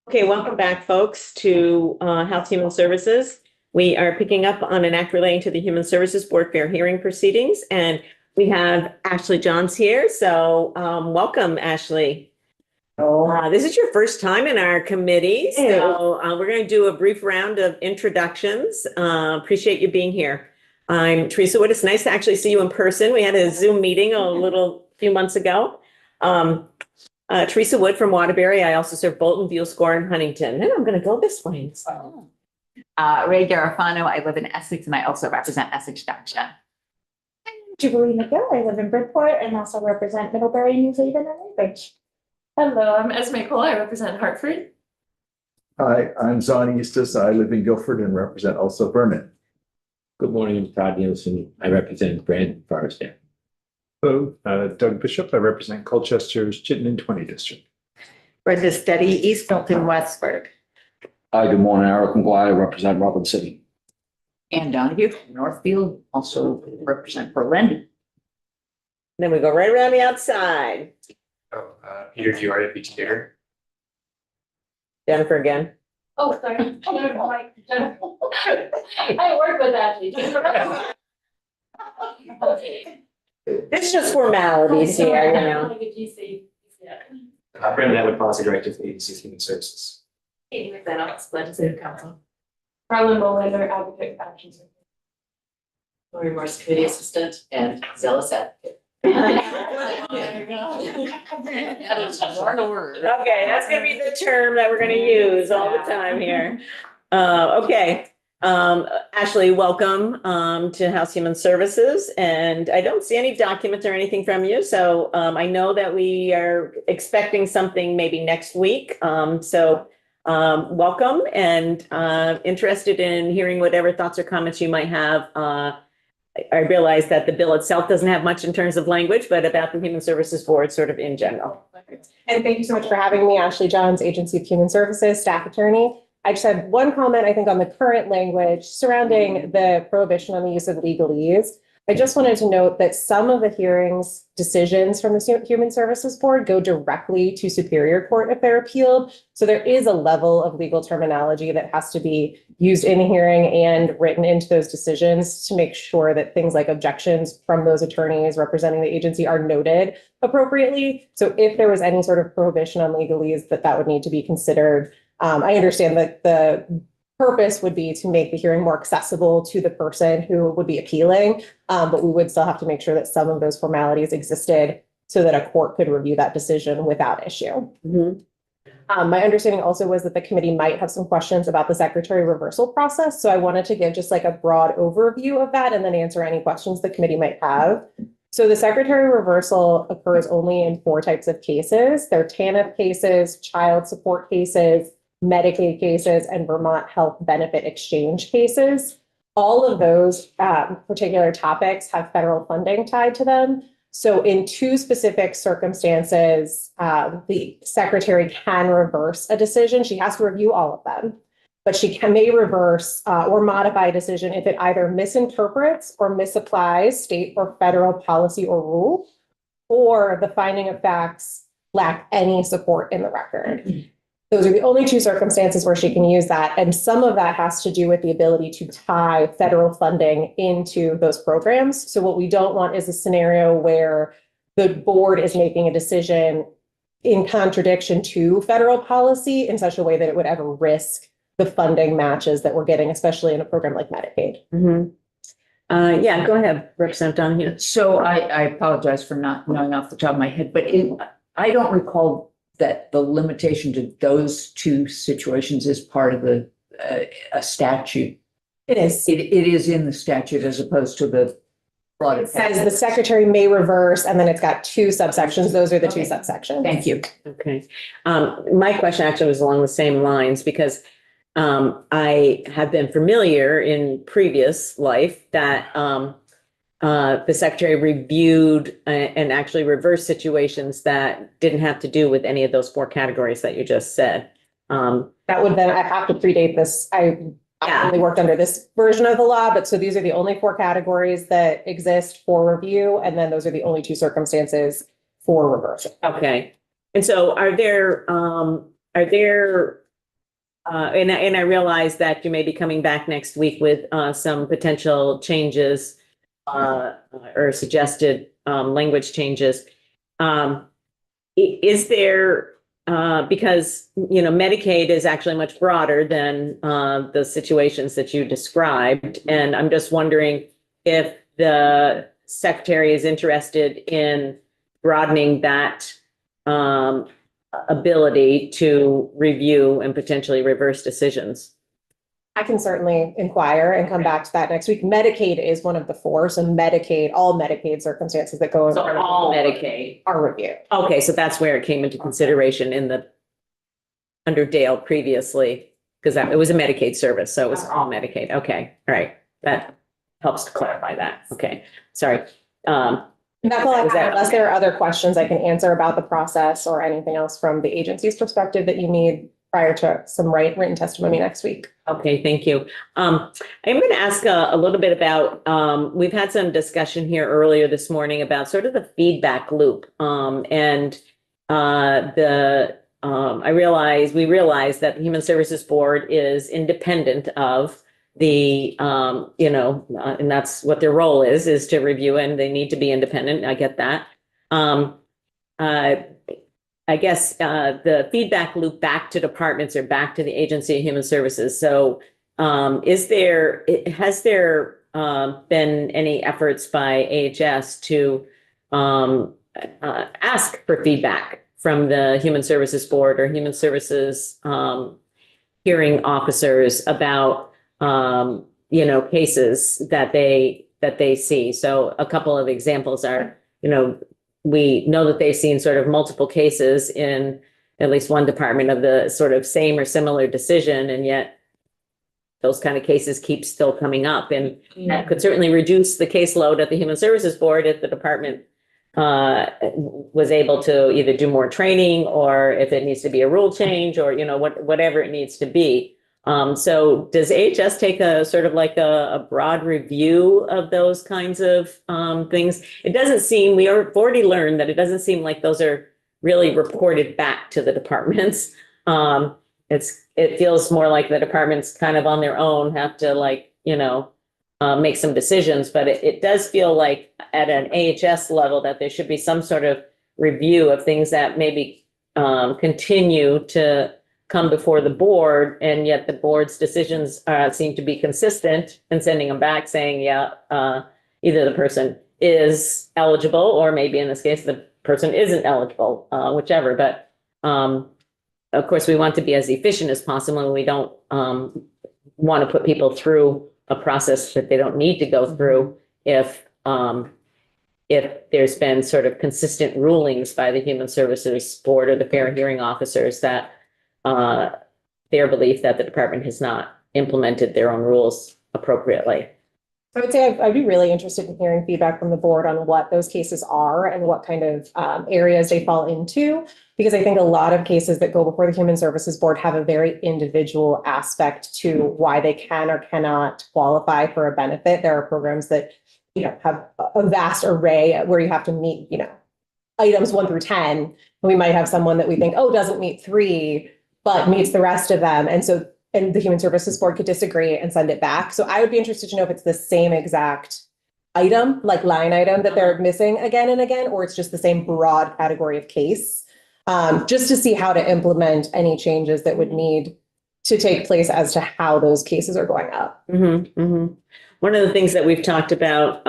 Okay, welcome back, folks, to Health Human Services. We are picking up on an act relating to the Human Services Board Fair hearing proceedings, and we have Ashley Johns here. So welcome, Ashley. This is your first time in our committee, so we're going to do a brief round of introductions. Appreciate you being here. I'm Teresa Wood. It's nice to actually see you in person. We had a Zoom meeting a few months ago. Teresa Wood from Waterbury. I also serve Bolton, Buell, Score, and Huntington. And I'm going to go this way. Ray Garofano. I live in Essex, and I also represent Essex Junction. Jubilee McGill. I live in Bridport and also represent Middlebury, New Haven, and Woodbridge. Hello, I'm Esme Cole. I represent Hartford. Hi, I'm Zon Eustis. I live in Guilford and represent also Vernon. Good morning, I'm Todd Nielsen. I represent Brandon Forest. Hello, Doug Bishop. I represent Colchester's Chittenden 20 district. Brenda Steady, East Milton, Westford. Hi, good morning. Eric McGuire, I represent Rutland City. Ann Donahue, Northfield, also represent Berlin. Then we go right around the outside. Peter Giordi, Beach Theater. Jennifer again. Oh, sorry. I work with Ashley. It's just formalities here, you know. Like a GC. Yeah. Brandon Edward, Policy Director for the Agency of Human Services. Katie McDonough, Legislative Council. Harlan Molander, Advocate for Action Services. Lori Morse, Committee Assistant and Zealous Advocate. Okay, that's gonna be the term that we're gonna use all the time here. Okay, Ashley, welcome to House Human Services, and I don't see any documents or anything from you, so I know that we are expecting something maybe next week. Welcome, and interested in hearing whatever thoughts or comments you might have. I realize that the bill itself doesn't have much in terms of language, but about the Human Services Board sort of in general. And thank you so much for having me, Ashley Johns, Agency of Human Services, staff attorney. I just had one comment, I think, on the current language surrounding the prohibition on the use of legalese. I just wanted to note that some of the hearings decisions from the Human Services Board go directly to Superior Court if they're appealed. So there is a level of legal terminology that has to be used in the hearing and written into those decisions to make sure that things like objections from those attorneys representing the agency are noted appropriately. So if there was any sort of prohibition on legalese, that would need to be considered. I understand that the purpose would be to make the hearing more accessible to the person who would be appealing, but we would still have to make sure that some of those formalities existed so that a court could review that decision without issue. My understanding also was that the committee might have some questions about the secretary reversal process. So I wanted to give just like a broad overview of that and then answer any questions the committee might have. So the secretary reversal occurs only in 4 types of cases. They're TANF cases, child support cases, Medicaid cases, and Vermont Health Benefit Exchange cases. All of those particular topics have federal funding tied to them. So in 2 specific circumstances, the secretary can reverse a decision. She has to review all of them, but she may reverse or modify a decision if it either misinterprets or misapplies state or federal policy or rule, or the finding of facts lack any support in the record. Those are the only 2 circumstances where she can use that. And some of that has to do with the ability to tie federal funding into those programs. So what we don't want is a scenario where the board is making a decision in contradiction to federal policy in such a way that it would ever risk the funding matches that we're getting, especially in a program like Medicaid. Yeah, go ahead, Representative Donahue. So I apologize for not knowing off the top of my head, but I don't recall that the limitation to those 2 situations is part of the a statute. It is. It is in the statute as opposed to the broader. It says the secretary may reverse, and then it's got 2 subsections. Those are the 2 subsections. Thank you. Okay. My question actually was along the same lines because I have been familiar in previous life that the secretary reviewed and actually reversed situations that didn't have to do with any of those 4 categories that you just said. That would then, I have to predate this. I only worked under this version of the law, but so these are the only 4 categories that exist for review. And then those are the only 2 circumstances for reversal. Okay. And so are there and I realize that you may be coming back next week with some potential changes or suggested language changes. Is there, because, Medicaid is actually much broader than the situations that you described. And I'm just wondering if the secretary is interested in broadening that ability to review and potentially reverse decisions. I can certainly inquire and come back to that next week. Medicaid is one of the four, so all Medicaid circumstances that go So all Medicaid. are reviewed. Okay, so that's where it came into consideration under Dale previously, because it was a Medicaid service, so it was all Medicaid. Okay, all right. That helps to clarify that. Okay, sorry. That's all I Was have, that- unless there are other questions I can answer about the process or anything else from the agency's perspective that you need prior to some written testimony next week. Okay, thank you. I'm going to ask a little bit about, we've had some discussion here earlier this morning about sort of the feedback loop. We realize that the Human Services Board is independent of the, and that's what their role is to review, and they need to be independent. I get that. I guess the feedback loop back to departments or back to the Agency of Human Services. So has there been any efforts by AHS to ask for feedback from the Human Services Board or Human Services hearing officers about cases that they see? So a couple of examples are, we know that they've seen sort of multiple cases in at least one department of the sort of same or similar decision, and yet those kind of cases keep still coming up. And that could certainly reduce the caseload at the Human Services Board if the department was able to either do more training, or if it needs to be a rule change, or, whatever it needs to be. So does AHS take a sort of like a broad review of those kinds of things? It doesn't seem, we've already learned that it doesn't seem like those are really reported back to the departments. It feels more like the departments kind of on their own have to make some decisions, but it does feel like at an AHS level that there should be some sort of review of things that maybe continue to come before the board, and yet the board's decisions seem to be consistent, and sending them back saying, either the person is eligible, or maybe in this case, the person isn't eligible, whichever. But of course, we want to be as efficient as possible, and we don't want to put people through a process that they don't need to go through if there's been sort of consistent rulings by the Human Services Board or the fair hearing officers that their belief that the department has not implemented their own rules appropriately. I would say I'd be really interested in hearing feedback from the board on what those cases are and what kind of areas they fall into, because I think a lot of cases that go before the Human Services Board have a very individual aspect to why they can or cannot qualify for a benefit. There are programs that have a vast array where you have to meet items 1 through 10. We might have someone that we think doesn't meet 3 but meets the rest of them, and the Human Services Board could disagree and send it back. So I would be interested to know if it's the same exact item, like line item, that they're missing again and again, or it's just the same broad category of case, just to see how to implement any changes that would need to take place as to how those cases are going up. Mm-hmm, mm-hmm. One of the things that we've talked about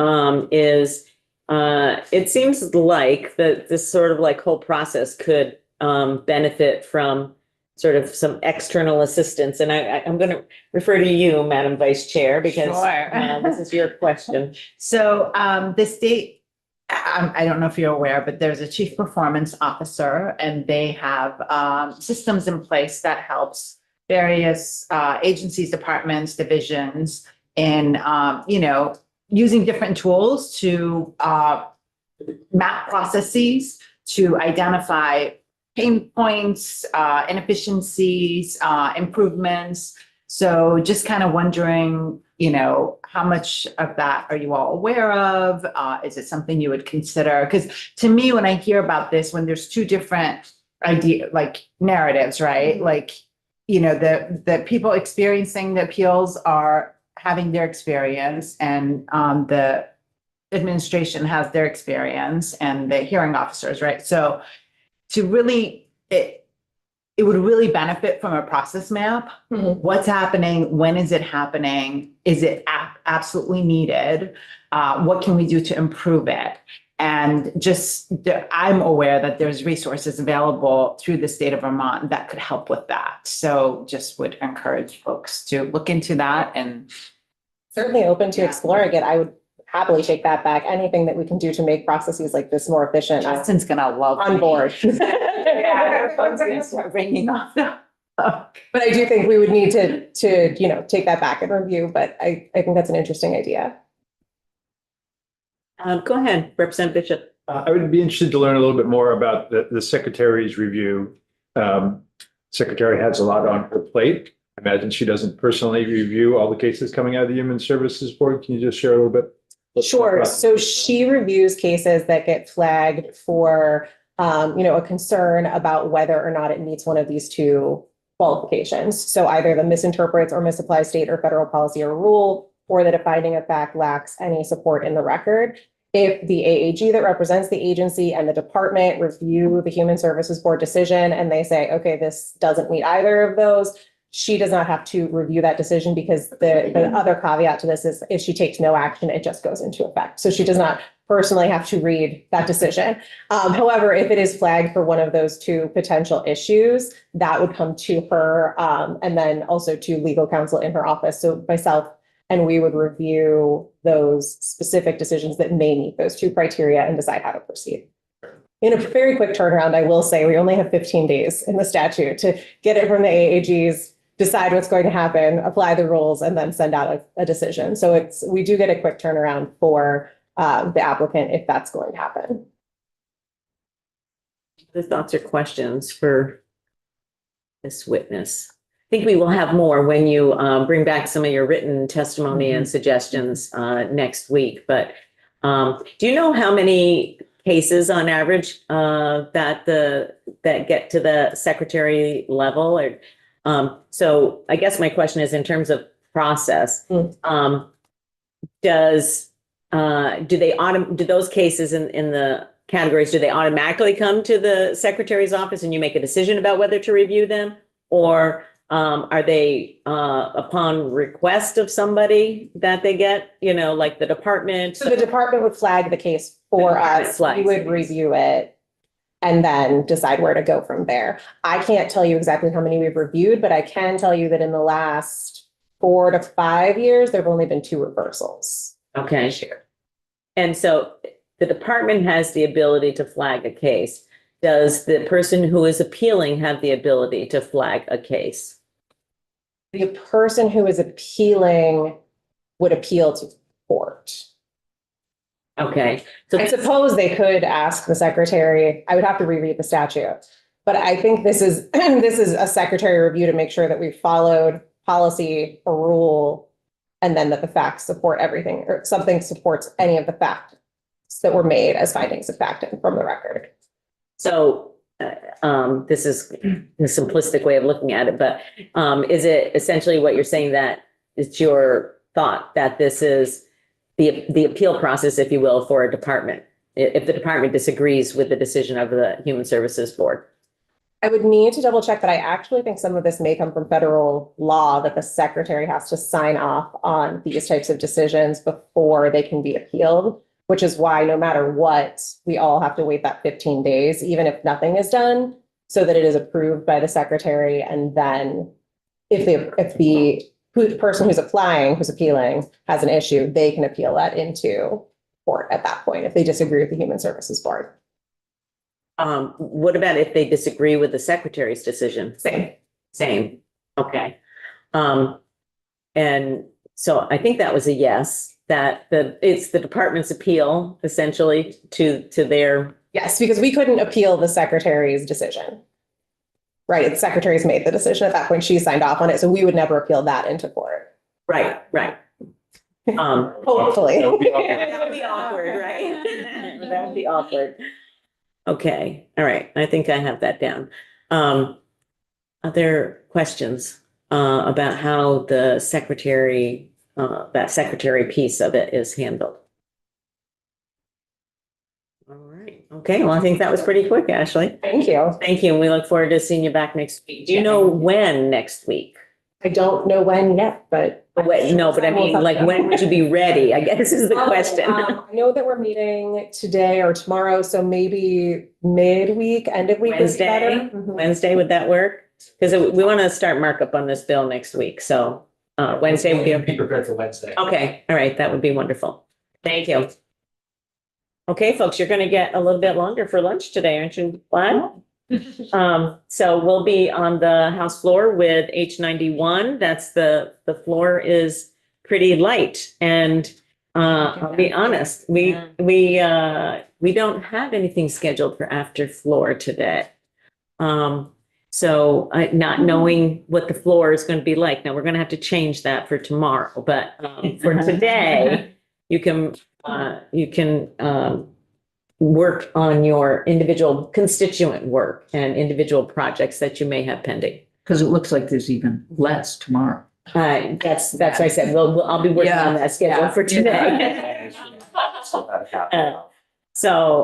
is it seems like this sort of like whole process could benefit from sort of some external assistance. And I'm going to refer to you, Madam Vice Chair, because this is your question. So the state, I don't know if you're aware, but there's a chief performance officer, and they have systems in place that helps various agencies, departments, divisions in, using different tools to map processes, to identify pain points, inefficiencies, improvements. So just kind of wondering, how much of that are you all aware of? Is it something you would consider? Because to me, when I hear about this, when there's two different narratives, right? Like you know, the people experiencing the appeals are having their experience, and the administration has their experience, and the hearing officers, right? So to really, it would really benefit from a process map. Mhm. What's happening? When is it happening? Is it absolutely needed? What can we do to improve it? And just, I'm aware that there's resources available through the state of Vermont that could help with that. So just would encourage folks to look into that. And Certainly open to exploring it. I would happily take that back. Anything that we can do to make processes like this more efficient, I'm Justin's gonna love. on board. Yeah, folks are gonna start ringing off now. But I do think we would need to, you know, take that back and review, but I think that's an interesting idea. Go ahead, Representative Bishop. I would be interested to learn a little bit more about the secretary's review. Secretary has a lot on her plate. I imagine she doesn't personally review all the cases coming out of the Human Services Board. Can you just share a little bit? Sure. So she reviews cases that get flagged for, you know, a concern about whether or not it meets one of these two qualifications. So either the misinterprets or misapplies state or federal policy or rule, or that a finding of fact lacks any support in the record. If the AAG that represents the agency and the department review the Human Services Board decision and they say, okay, this doesn't meet either of those, she does not have to review that decision, because the other caveat to this is if she takes no action, it just goes into effect. So she does not personally have to read that decision. However, if it is flagged for one of those two potential issues, that would come to her, and then also to legal counsel in her office. So myself and we would review those specific decisions that may meet those two criteria and decide how to proceed. In a very quick turnaround, I will say we only have 15 days in the statute to get it from the AAGs, decide what's going to happen, apply the rules, and then send out a decision. So we do get a quick turnaround for the applicant if that's going to happen. The thoughts or questions for this witness? I think we will have more when you bring back some of your written testimony and suggestions next week. But do you know how many cases on average that get to the secretary level? Or so I guess my question is, in terms of process, do those cases in the categories, do they automatically come to the secretary's office and you make a decision about whether to review them? Or are they upon request of somebody that they get, you know, like the department? So the department would flag the case for us. We would review it and then decide where to go from there. I can't tell you exactly how many we've reviewed, but I can tell you that in the last 4 to 5 years, there've only been 2 reversals. Okay, sure. And so the department has the ability to flag a case. Does the person who is appealing have the ability to flag a case? The person who is appealing would appeal to court. Okay. So I suppose they could ask the secretary. I would have to reread the statute, but I think this is this is a secretary review to make sure that we followed policy or rule, and then that the facts support everything, or something supports any of the facts that were made as findings of fact from the record. So this is a simplistic way of looking at it, but is it essentially what you're saying, that it's your thought that this is the appeal process, if you will, for a department, if the department disagrees with the decision of the Human Services Board? I would need to double check, but I actually think some of this may come from federal law, that the secretary has to sign off on these types of decisions before they can be appealed, which is why no matter what, we all have to wait that 15 days, even if nothing is done, so that it is approved by the secretary. And then if the person who's applying, who's appealing, has an issue, they can appeal that into court at that point if they disagree with the Human Services Board. What about if they disagree with the secretary's decision? Same. Okay. And so I think that was a yes, that it's the department's appeal essentially to their. Yes, because we couldn't appeal the secretary's decision. Right, the secretary's made the decision at that point, she signed off on it, so we would never appeal that into court. Right. Hopefully. That would be awkward. That would be awkward, right? That would be awkward. Okay, all right, I think I have that down. other questions about how the secretary, that secretary piece of it is handled? All right. Okay. Well, I think that was pretty quick, Ashley. Thank you. Thank you. And we look forward to seeing you back next week. Do you know when next week? I don't know when yet, but. No, but I mean, like, when would you be ready? I guess is the question. I know that we're meeting today or tomorrow, so maybe midweek, end of week is better. Wednesday? Wednesday, would that work? Because we want to start markup on this bill next week, so Wednesday would be okay. prepared for Wednesday. Okay, all right, that would be wonderful. Thank you. Okay, folks, you're gonna get a little bit longer for lunch today, aren't you glad? So we'll be on the House floor with H91. That's the floor is pretty light, and I'll be honest, we don't have anything scheduled for after floor today. So not knowing what the floor is going to be like. Now, we're going to have to change that for tomorrow, but for today, you can work on your individual constituent work and individual projects that you may have pending. Because it looks like there's even less tomorrow. That's what I said. I'll be working on that schedule for today. So